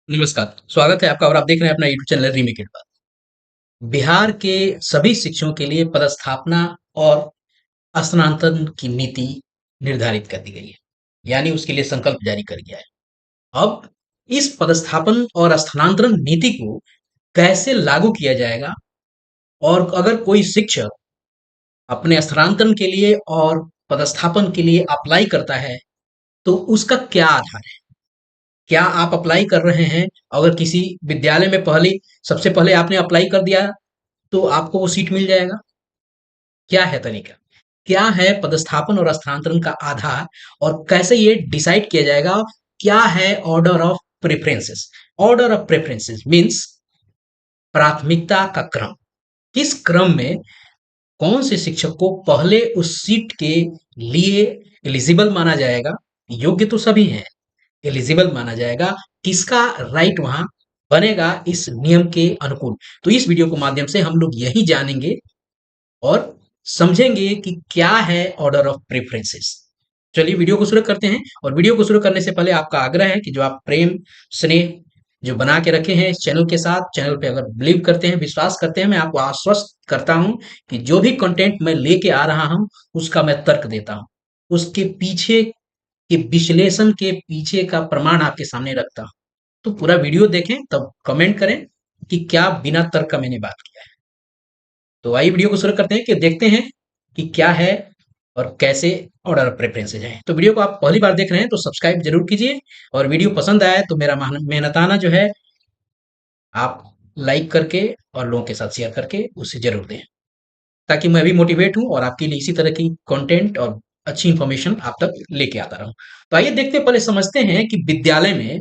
नमस्कार, स्वागत है आपका और आप देख रहे हैं अपना यूट्यूब चैनल रीमेक इट बात। बिहार के सभी शिक्षकों के लिए पदस्थापना और स्थानांतरण की नीति निर्धारित कर दी गई है, यानी उसके लिए संकल्प जारी कर गया है। अब इस पदस्थापन और स्थानांतरण नीति को कैसे लागू किया जाएगा और अगर कोई शिक्षक अपने स्थानांतरण के लिए और पदस्थापन के लिए अप्लाई करता है, तो उसका क्या आधार है? क्या आप अप्लाई कर रहे हैं? अगर किसी विद्यालय में पहले सबसे पहले आपने अप्लाई कर दिया तो आपको वो सीट मिल जाएगा। क्या है तरीका? क्या है पदस्थापन और स्थानांतरण का आधार और कैसे ये डिसाइड किया जाएगा? क्या है order of preferences? Order of preferences means प्राथमिकता का क्रम। किस क्रम में कौन से शिक्षक को पहले उस सीट के लिए एलिजिबल माना जाएगा? योग्य तो सभी हैं, एलिजिबल माना जाएगा। किसका राइट वहां बनेगा इस नियम के अनुकूल? तो इस वीडियो के माध्यम से हम लोग यही जानेंगे और समझेंगे कि क्या है ऑर्डर ऑफ प्रेफरेंसेस। चलिए वीडियो को शुरू करते हैं और वीडियो को शुरू करने से पहले आपका आग्रह है कि जो आप प्रेम स्नेह जो बना के रखे हैं इस चैनल के साथ, चैनल पे अगर बिलीव करते हैं, विश्वास करते हैं, मैं आपको आश्वस्त करता हूं कि जो भी कंटेंट मैं लेके आ रहा हूं उसका मैं तर्क देता हूं, उसके पीछे के विश्लेषण के पीछे का प्रमाण आपके सामने रखता हूं। तो पूरा वीडियो देखें तब कमेंट करें कि क्या बिना तर्क का मैंने बात किया है। तो आइए वीडियो को शुरू करते हैं कि देखते हैं कि क्या है और कैसे ऑर्डर ऑफ प्रेफरेंसेज है। तो वीडियो को आप पहली बार देख रहे हैं तो सब्सक्राइब जरूर कीजिए और वीडियो पसंद आया तो मेरा मेहनताना जो है आप लाइक करके और लोगों के साथ शेयर करके उसे जरूर दें, ताकि मैं भी मोटिवेट हूं और आपके लिए इसी तरह की कंटेंट और अच्छी इंफॉर्मेशन आप तक लेके आता रहूं। तो आइए देखते हैं, पहले समझते हैं कि विद्यालय में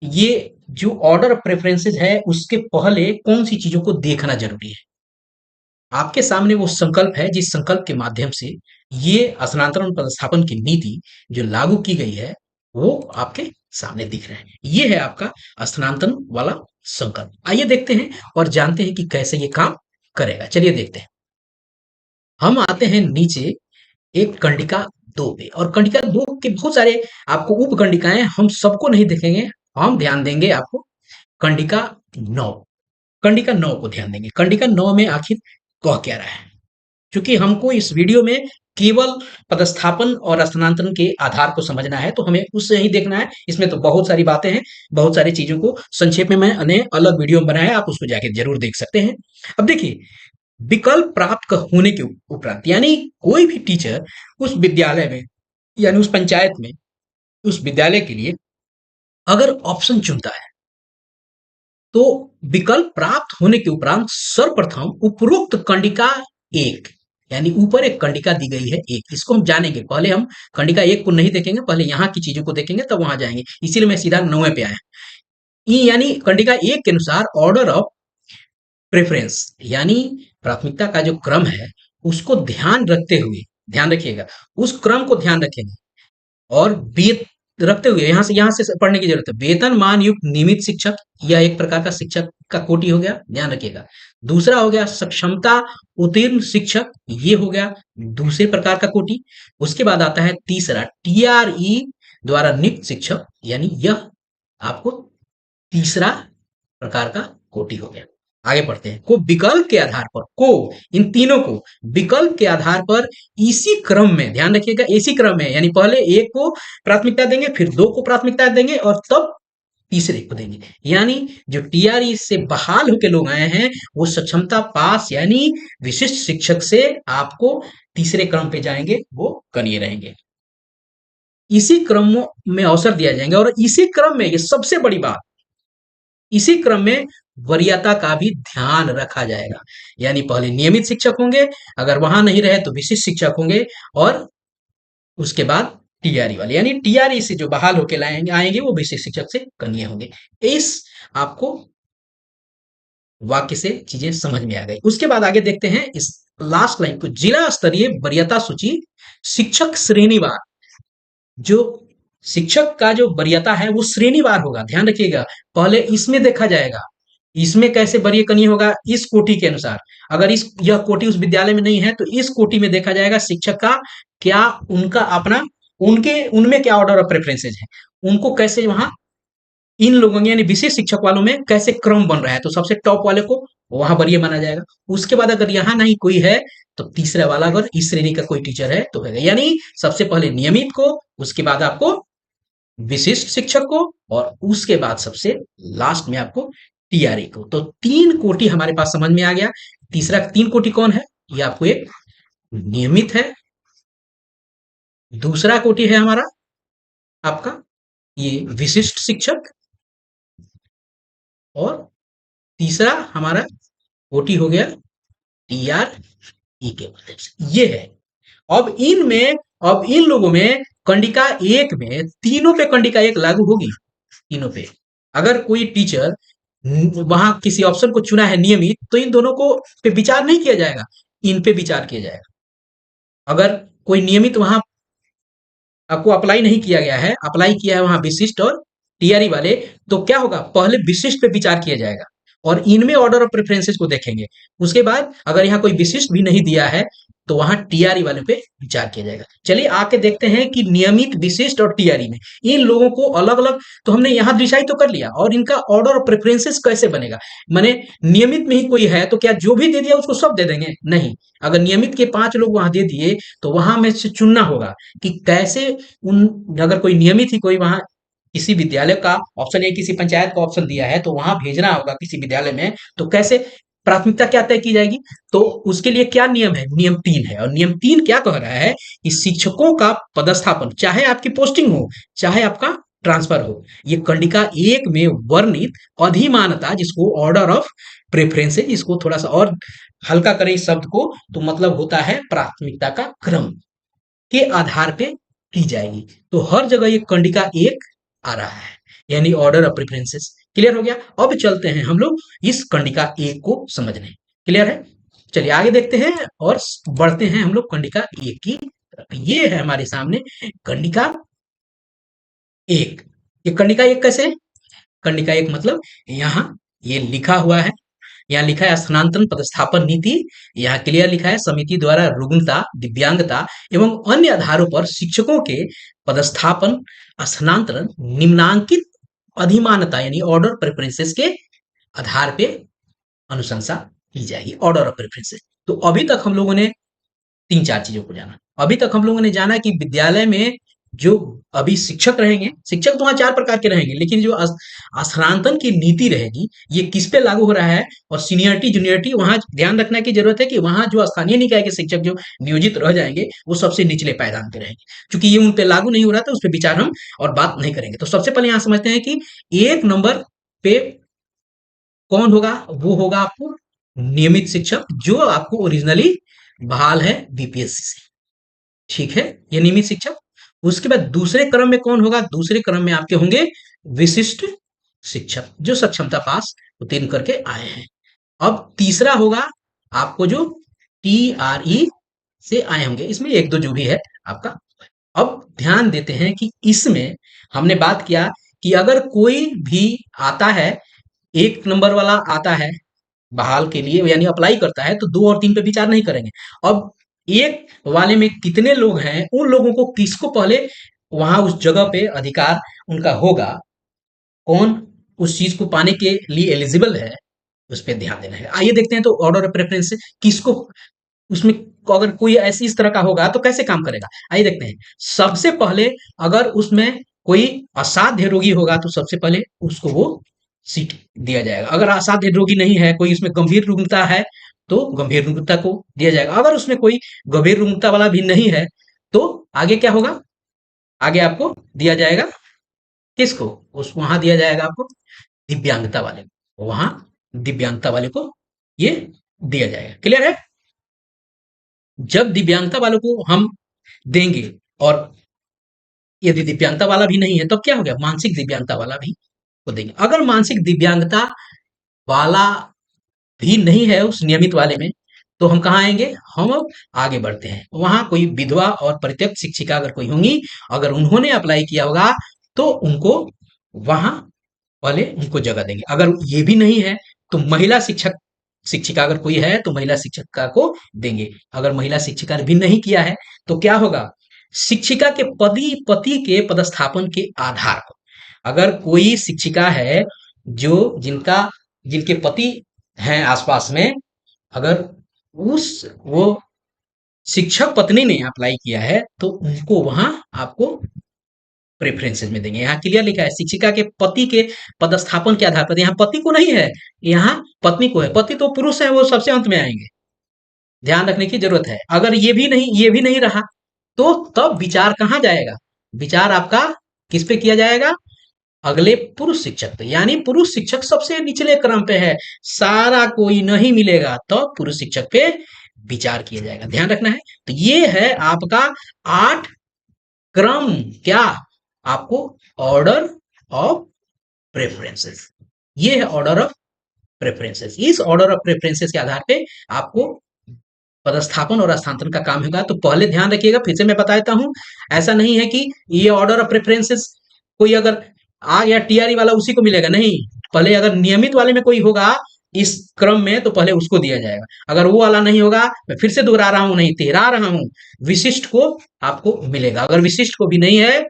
ये जो ऑर्डर ऑफ प्रेफरेंसेज है उसके पहले कौन सी चीजों को देखना जरूरी है। आपके सामने वो संकल्प है जिस संकल्प के माध्यम से ये स्थानांतरण पदस्थापन की नीति जो लागू की गई है वो आपके सामने दिख रहा है। ये है आपका स्थानांतरण वाला संकल्प। आइए देखते हैं और जानते हैं कि कैसे ये काम करेगा। चलिए देखते हैं। हम आते हैं नीचे एक कंडिका दो पे और कंडिका दो के बहुत सारे आपको उप कंडिकाएं, हम सबको नहीं देखेंगे। हम ध्यान देंगे आपको कंडिका नौ, कंडिका नौ को ध्यान देंगे। कंडिका नौ में आखिर कह क्या रहा है? क्योंकि हमको इस वीडियो में केवल पदस्थापन और स्थानांतरण के आधार को समझना है तो हमें उससे ही देखना है। इसमें तो बहुत सारी बातें हैं, बहुत सारी चीजों को संक्षेप में मैंने अलग वीडियो में बनाया है, आप उसको जाके जरूर देख सकते हैं। अब देखिए, विकल्प प्राप्त होने के उपरांत यानी कोई भी टीचर उस विद्यालय में यानी उस पंचायत में उस विद्यालय के लिए अगर ऑप्शन चुनता है तो विकल्प प्राप्त होने के उपरांत सर्वप्रथम उपरोक्त कंडिका एक, यानी ऊपर एक कंडिका दी गई है एक, इसको हम जानेंगे। पहले हम कंडिका एक को नहीं देखेंगे, पहले यहाँ की चीजों को देखेंगे तब वहां जाएंगे, इसीलिए मैं सीधा नौवे पे आया। ई यानी कंडिका एक के अनुसार ऑर्डर ऑफ प्रेफरेंस यानी प्राथमिकता का जो क्रम है उसको ध्यान रखते हुए, ध्यान रखिएगा, उस क्रम को ध्यान रखेंगे और वेत रखते हुए यहाँ से पढ़ने की जरूरत है। वेतनमान युक्त नियमित शिक्षक, यह एक प्रकार का शिक्षक का कोटि हो गया, ध्यान रखिएगा। दूसरा हो गया सक्षमता उत्तीर्ण शिक्षक, ये हो गया दूसरे प्रकार का कोटि। उसके बाद आता है तीसरा टीआरई द्वारा नियुक्त शिक्षक, यानी यह आपको तीसरा प्रकार का कोटि हो गया। आगे बढ़ते हैं। को विकल्प के आधार पर, को इन तीनों को विकल्प के आधार पर इसी क्रम में, ध्यान रखिएगा इसी क्रम में, यानी पहले एक को प्राथमिकता देंगे, फिर दो को प्राथमिकता देंगे और तब तीसरे को देंगे। यानी जो टीआरई से बहाल होकर लोग आए हैं वो सक्षमता पास यानी विशिष्ट शिक्षक से आपको तीसरे क्रम पे जाएंगे, वो कनिए रहेंगे। इसी क्रम में अवसर दिया जाएंगे और इसी क्रम में, ये सबसे बड़ी बात, इसी क्रम में वरीयता का भी ध्यान रखा जाएगा। यानी पहले नियमित शिक्षक होंगे, अगर वहां नहीं रहे तो विशिष्ट शिक्षक होंगे और उसके बाद टीआरई वाले, यानी टीआरई से जो बहाल होके लाएंगे आएंगे वो विशिष्ट शिक्षक से कन्या होंगे। इस आपको वाक्य से चीजें समझ में आ गई। उसके बाद आगे देखते हैं इस लास्ट लाइन को, जिला स्तरीय वरीयता सूची शिक्षक श्रेणीवार। जो शिक्षक का जो वरीयता है वो श्रेणीवार होगा, ध्यान रखिएगा। पहले इसमें देखा जाएगा, इसमें कैसे वरीय कनीय होगा, इस कोटि के अनुसार। अगर इस यह कोटि उस विद्यालय में नहीं है तो इस कोटि में देखा जाएगा शिक्षक का क्या, उनका अपना, उनके उनमें क्या ऑर्डर ऑफ प्रेफरेंसेज है, उनको कैसे वहां इन लोगों में यानी विशेष शिक्षक वालों में कैसे क्रम बन रहा है, तो सबसे टॉप वाले को वहां वरीय माना जाएगा। उसके बाद अगर यहाँ नहीं कोई है तो तीसरा वाला अगर इस श्रेणी का कोई टीचर है तो होगा, यानी सबसे पहले नियमित को, उसके बाद आपको विशिष्ट शिक्षक को, और उसके बाद सबसे लास्ट में आपको टीआरई को। तो तीन कोटि हमारे पास समझ में आ गया। तीसरा तीन कोटि कौन है, ये आपको एक नियमित है, दूसरा कोटि है हमारा आपका ये विशिष्ट शिक्षक, और तीसरा हमारा कोटि हो गया टीआरई के माध्यम से। ये है। अब इन लोगों में कंडिका एक में तीनों पे कंडिका एक लागू होगी, तीनों पे। अगर कोई टीचर वहां किसी ऑप्शन को चुना है नियमित, तो इन दोनों को पे विचार नहीं किया जाएगा, इन पे विचार किया जाएगा। अगर कोई नियमित वहां आपको अप्लाई नहीं किया गया है, अप्लाई किया है वहां विशिष्ट और टीआरई वाले, तो क्या होगा, पहले विशिष्ट पे विचार किया जाएगा और इनमें ऑर्डर ऑफ प्रेफरेंसेस को देखेंगे। उसके बाद अगर यहाँ कोई विशिष्ट भी नहीं दिया है तो वहां टीआरई वाले पे विचार किया जाएगा। चलिए आके देखते हैं कि नियमित, विशिष्ट और टीआरई में इन लोगों को अलग अलग, तो हमने यहाँ डिसाइड तो कर लिया, और इनका ऑर्डर ऑफ प्रेफरेंसेस कैसे बनेगा। माने नियमित में ही कोई है तो क्या जो भी दे दिया उसको सब दे देंगे, नहीं। अगर नियमित के 5 लोग वहां दे दिए तो वहां में से चुनना होगा कि कैसे उन, अगर कोई नियमित ही कोई वहां किसी विद्यालय का ऑप्शन या किसी पंचायत का ऑप्शन दिया है तो वहां भेजना होगा किसी विद्यालय में, तो कैसे प्राथमिकता क्या तय की जाएगी। तो उसके लिए क्या नियम है, नियम 3 है। और नियम 3 क्या कह रहा है कि शिक्षकों का पदस्थापन, चाहे आपकी पोस्टिंग हो चाहे आपका ट्रांसफर हो, ये कंडिका एक में वर्णित अधिमानता, जिसको ऑर्डर ऑफ प्रेफरेंस, इसको थोड़ा सा और हल्का करें इस शब्द को, तो मतलब होता है प्राथमिकता का क्रम के आधार पे की जाएगी। तो हर जगह ये कंडिका एक आ रहा है, यानी ऑर्डर ऑफ प्रेफरेंसेस। क्लियर हो गया। अब चलते हैं हम लोग इस कंडिका एक को समझने। क्लियर है। चलिए आगे देखते हैं और बढ़ते हैं हम लोग कंडिका एक की तरफ। ये है हमारे सामने कंडिका एक। ये कंडिका एक कैसे है, कंडिका एक मतलब यहाँ ये लिखा हुआ है, यहाँ लिखा है स्थानांतरण पदस्थापन नीति। यहाँ क्लियर लिखा है समिति द्वारा रुग्णता, दिव्यांगता एवं अन्य आधारों पर शिक्षकों के पदस्थापन, स्थानांतरण निम्नांकित अधिमानता यानी ऑर्डर प्रेफरेंसेस के आधार पे अनुशंसा की जाएगी, ऑर्डर ऑफ प्रेफरेंसेस। तो अभी तक हम लोगों ने 3-4 चीजों को जाना। अभी तक हम लोगों ने जाना कि विद्यालय में जो अभी शिक्षक रहेंगे, शिक्षक तो वहां 4 प्रकार के रहेंगे, लेकिन जो स्थानांतरण की नीति रहेगी ये किस पे लागू हो रहा है, और सीनियरिटी जूनियरिटी वहां ध्यान रखना की जरूरत है कि वहां जो स्थानीय निकाय के शिक्षक जो नियोजित रह जाएंगे वो सबसे निचले पायदान पे रहेंगे, क्योंकि ये उन पे लागू नहीं हो रहा था, उस पर विचार हम और बात नहीं करेंगे। तो सबसे पहले यहां समझते हैं कि 1 नंबर पे कौन होगा, वो होगा आपको नियमित शिक्षक, जो आपको ओरिजिनली बहाल है बीपीएससी से। ठीक है, ये नियमित शिक्षक। उसके बाद दूसरे क्रम में कौन होगा, दूसरे क्रम में आपके होंगे विशिष्ट शिक्षक, जो सक्षमता पास उत्तीर्ण करके आए हैं। अब तीसरा होगा आपको जो टीआरई से आए होंगे, इसमें एक दो जो भी है आपका। अब ध्यान देते हैं कि इसमें हमने बात किया कि अगर कोई भी आता है, 1 नंबर वाला आता है बहाल के लिए यानी अप्लाई करता है, तो 2 और 3 पे विचार नहीं करेंगे। अब एक वाले में कितने लोग हैं, उन लोगों को किसको पहले वहां उस जगह पे अधिकार उनका होगा, कौन उस चीज को पाने के लिए एलिजिबल है, उस पर ध्यान देना है। आइए देखते हैं तो ऑर्डर ऑफ प्रेफरेंस किसको उसमें, अगर कोई ऐसी इस तरह का होगा तो कैसे काम करेगा। आइए देखते हैं। सबसे पहले अगर उसमें कोई असाध्य रोगी होगा तो सबसे पहले उसको वो सीट दिया जाएगा। अगर असाध्य रोगी नहीं है, कोई उसमें गंभीर रुग्णता है, तो गंभीर रुग्णता को दिया जाएगा। अगर उसमें कोई गंभीर रुग्णता वाला भी नहीं है तो आगे क्या होगा, आगे आपको दिया जाएगा किसको, उस वहां दिया जाएगा आपको दिव्यांगता वाले को, वहां दिव्यांगता वाले को ये दिया जाएगा। क्लियर है। जब दिव्यांगता वालों को हम देंगे, और यदि दिव्यांगता वाला भी नहीं है तब क्या हो गया, मानसिक दिव्यांगता वाला भी को देंगे। अगर मानसिक दिव्यांगता वाला भी नहीं है उस नियमित वाले में, तो हम कहाँ आएंगे, हम अब आगे बढ़ते हैं। वहां कोई विधवा और परित्यक्त शिक्षिका अगर कोई होंगी, अगर उन्होंने अप्लाई किया होगा तो उनको वहां वाले उनको जगह देंगे। अगर ये भी नहीं है तो महिला शिक्षक शिक्षिका अगर कोई है तो महिला शिक्षिका को देंगे। अगर महिला शिक्षिका भी नहीं किया है तो क्या होगा, शिक्षिका के पति के पदस्थापन के आधार पर, अगर कोई शिक्षिका है जो जिनका जिनके पति हैं आसपास में, अगर उस वो शिक्षक पत्नी ने अप्लाई किया है तो उनको वहां आपको प्रेफरेंसेस में देंगे। यहाँ क्लियर लिखा है शिक्षिका के पति के पदस्थापन के आधार पर, यहाँ पति को नहीं है, यहाँ पत्नी को है। पति तो पुरुष है, वो सबसे अंत में आएंगे, ध्यान रखने की जरूरत है। अगर ये भी नहीं रहा तो तब विचार कहाँ जाएगा? विचार आपका किस पे किया जाएगा? अगले पुरुष शिक्षक पे, यानी पुरुष शिक्षक सबसे निचले क्रम पे है, सारा कोई नहीं मिलेगा तो पुरुष शिक्षक पे विचार किया जाएगा, ध्यान रखना है। तो ये है आपका 8 क्रम, क्या आपको ऑर्डर ऑफ प्रेफरेंसेस, ये है ऑर्डर ऑफ प्रेफरेंसेस। इस ऑर्डर ऑफ प्रेफरेंसेस के आधार पे आपको पदस्थापन और स्थानांतरण का काम होगा। तो पहले ध्यान रखिएगा, फिर से मैं बता देता हूं, ऐसा नहीं है कि ये ऑर्डर ऑफ प्रेफरेंसेस कोई अगर आ गया टीआरई वाला उसी को मिलेगा, नहीं। पहले अगर नियमित वाले में कोई होगा इस क्रम में तो पहले उसको दिया जाएगा। अगर वो वाला नहीं होगा, मैं फिर से दोहरा रहा हूं, नहीं तिहरा रहा हूं, विशिष्ट को आपको मिलेगा। अगर विशिष्ट को भी नहीं है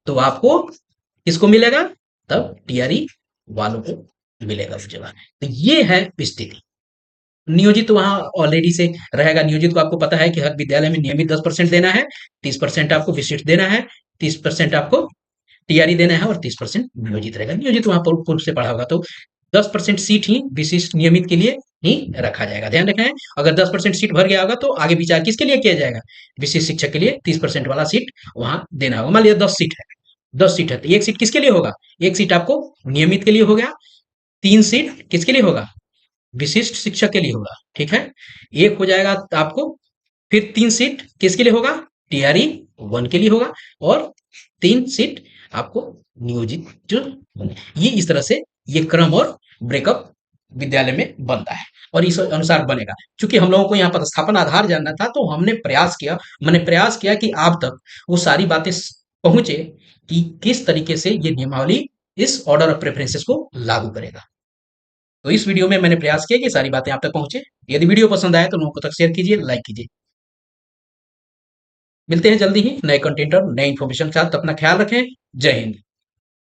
तो आपको किसको मिलेगा? तब टीआरई वालों को मिलेगा उस जगह। तो ये है स्थिति। नियोजित वहां ऑलरेडी से रहेगा। नियोजित को आपको पता है कि हर विद्यालय में नियमित 10% देना है, 30% आपको विशिष्ट देना है, 30% आपको टीआरई देना है और 30% नियोजित रहेगा। नियोजित वहां पर पूर्व से पढ़ा होगा तो 10% सीट ही विशिष्ट नियमित के लिए ही रखा जाएगा, ध्यान रखना है। अगर 10% सीट भर गया होगा तो आगे विचार किसके लिए किया जाएगा? विशिष्ट शिक्षक के लिए 30% वाला सीट वहां देना होगा। मान लिया 10 सीट है, 10 सीट है तो एक सीट किसके लिए होगा? एक सीट आपको नियमित के लिए हो गया, 3 सीट किसके लिए होगा? विशिष्ट शिक्षक के लिए होगा, ठीक है। एक हो जाएगा आपको, फिर 3 सीट किसके लिए होगा? टीआरई 1 के लिए होगा, और 3 सीट आपको नियोजित जो ये इस तरह से ये क्रम और ब्रेकअप विद्यालय में बनता है और इस अनुसार बनेगा। क्योंकि हम लोगों को यहाँ पदस्थापन आधार जानना था तो हमने प्रयास किया कि आप तक वो सारी बातें पहुंचे कि किस तरीके से ये नियमावली इस ऑर्डर ऑफ प्रेफरेंसेस को लागू करेगा। तो इस वीडियो में मैंने प्रयास किया कि सारी बातें आप तक पहुंचे। यदि वीडियो पसंद आए तो लोगों को तक शेयर कीजिए, लाइक कीजिए। मिलते हैं जल्दी ही नए कंटेंट और नए इन्फॉर्मेशन के साथ। अपना ख्याल रखें। जय हिंद।